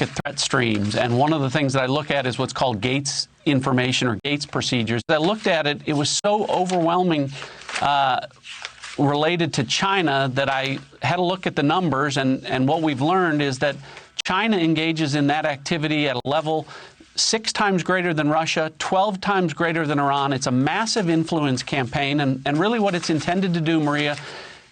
at threat streams. And one of the things that I look at is what's called Gates information or Gates procedures. I looked at it. It was so overwhelming related to China that I had a look at the numbers. And what we've learned is that China engages in that activity at a level 6 times greater than Russia, 12 times greater than Iran. It's a massive influence campaign. And really what it's intended to do, Maria,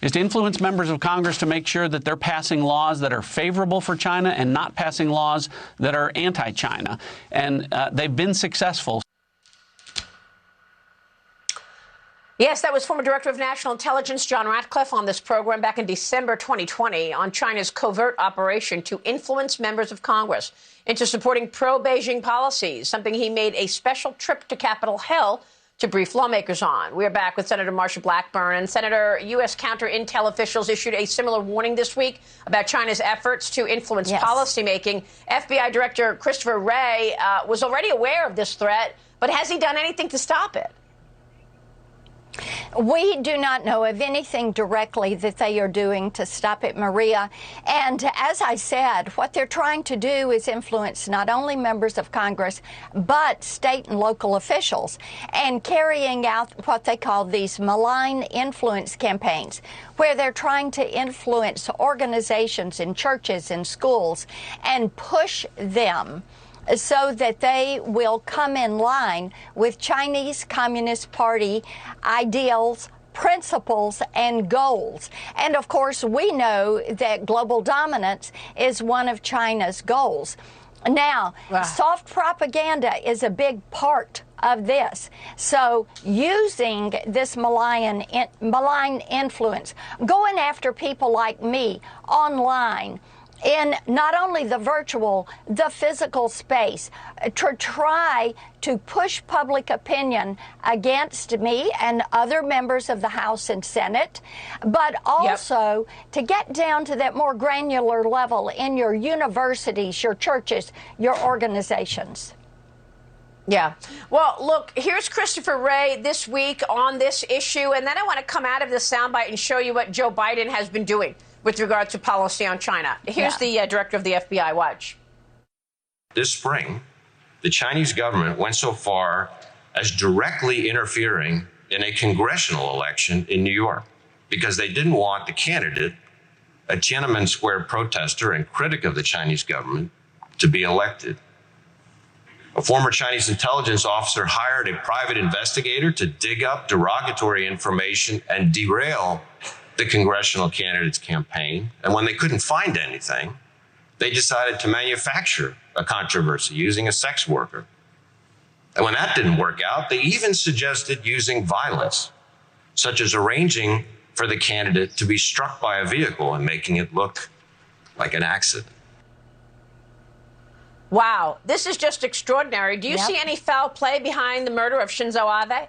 is to influence members of Congress to make sure that they're passing laws that are favorable for China and not passing laws that are anti-China. And they've been successful. Yes, that was former Director of National Intelligence John Ratcliffe on this program back in December 2020 on China's covert operation to influence members of Congress into supporting pro-Beijing policies, something he made a special trip to Capitol Hill to brief lawmakers on. We're back with Senator Marsha Blackburn. And Senator, U.S. counter-intel officials issued a similar warning this week about China's efforts to influence policymaking. FBI Director Christopher Wray was already aware of this threat, but has he done anything to stop it? We do not know of anything directly that they are doing to stop it, Maria. And as I said, what they're trying to do is influence not only members of Congress, but state and local officials, and carrying out what they call these malign influence campaigns, where they're trying to influence organizations in churches and schools and push them so that they will come in line with Chinese Communist Party ideals, principles, and goals. And of course, we know that global dominance is one of China's goals. Now, soft propaganda is a big part of this. So using this malign influence, going after people like me online, in not only the virtual, the physical space, to try to push public opinion against me and other members of the House and Senate, but also to get down to that more granular level in your universities, your churches, your organizations. Yeah. Well, look, here's Christopher Wray this week on this issue, and then I want to come out of this soundbite and show you what Joe Biden has been doing with regard to policy on China. Here's the director of the FBI. Watch. This spring, the Chinese government went so far as directly interfering in a congressional election in New York because they didn't want the candidate, a Tiananmen Square protester and critic of the Chinese government, to be elected. A former Chinese intelligence officer hired a private investigator to dig up derogatory information and derail the congressional candidate's campaign. And when they couldn't find anything, they decided to manufacture a controversy using a sex worker. And when that didn't work out, they even suggested using violence, such as arranging for the candidate to be struck by a vehicle and making it look like an accident. Wow, this is just extraordinary. Do you see any foul play behind the murder of Shinzo Abe?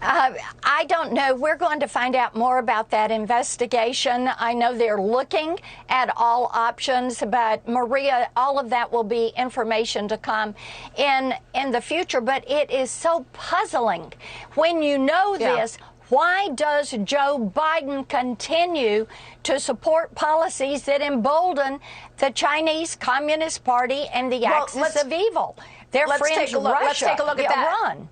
I don't know. We're going to find out more about that investigation. I know they're looking at all options, but Maria, all of that will be information to come in the future. But it is so puzzling when you know this. Why does Joe Biden continue to support policies that embolden the Chinese Communist Party and the axis of evil? Their friends Russia, let's take a look at that. Iran.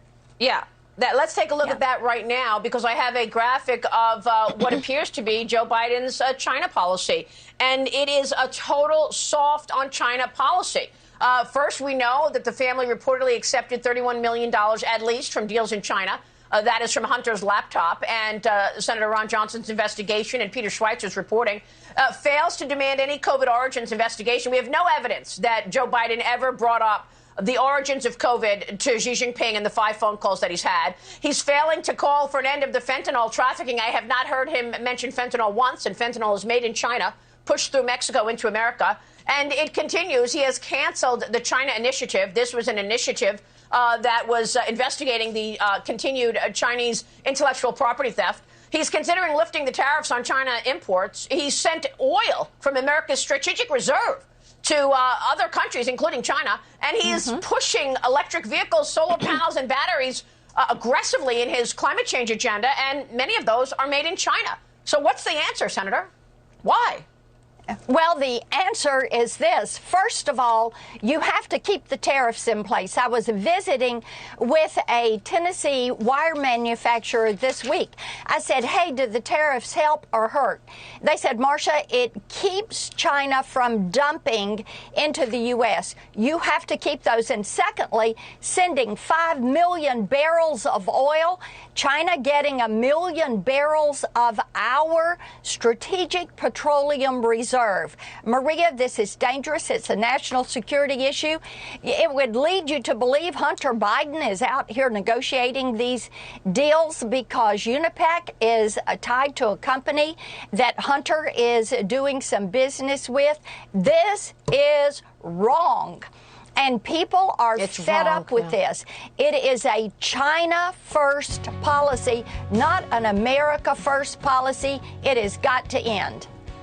Let's take a look at that right now, because I have a graphic of what appears to be Joe Biden's China policy. And it is a total soft on China policy. First, we know that the family reportedly accepted $31 million at least from deals in China. That is from Hunter's laptop, and Senator Ron Johnson's investigation and Peter Schweizer's reporting fails to demand any COVID origins investigation. We have no evidence that Joe Biden ever brought up the origins of COVID to Xi Jinping and the 5 phone calls that he's had. He's failing to call for an end of the fentanyl trafficking. I have not heard him mention fentanyl once, and fentanyl is made in China, pushed through Mexico into America. And it continues. He has canceled the China initiative. This was an initiative that was investigating the continued Chinese intellectual property theft. He's considering lifting the tariffs on China imports. He sent oil from America's strategic reserve to other countries, including China. And he is pushing electric vehicles, solar panels, and batteries aggressively in his climate change agenda. And many of those are made in China. So what's the answer, Senator? Why? Well, the answer is this. First of all, you have to keep the tariffs in place. I was visiting with a Tennessee wire manufacturer this week. I said, hey, do the tariffs help or hurt? They said, Marcia, it keeps China from dumping into the U.S. You have to keep those. And secondly, sending 5 million barrels of oil, China getting 1 million barrels of our strategic petroleum reserve. Maria, this is dangerous. It's a national security issue. It would lead you to believe Hunter Biden is out here negotiating these deals because Unipec is tied to a company that Hunter is doing some business with. This is wrong. And people are fed up with this. It is a China first policy, not an America first policy. It has got to end.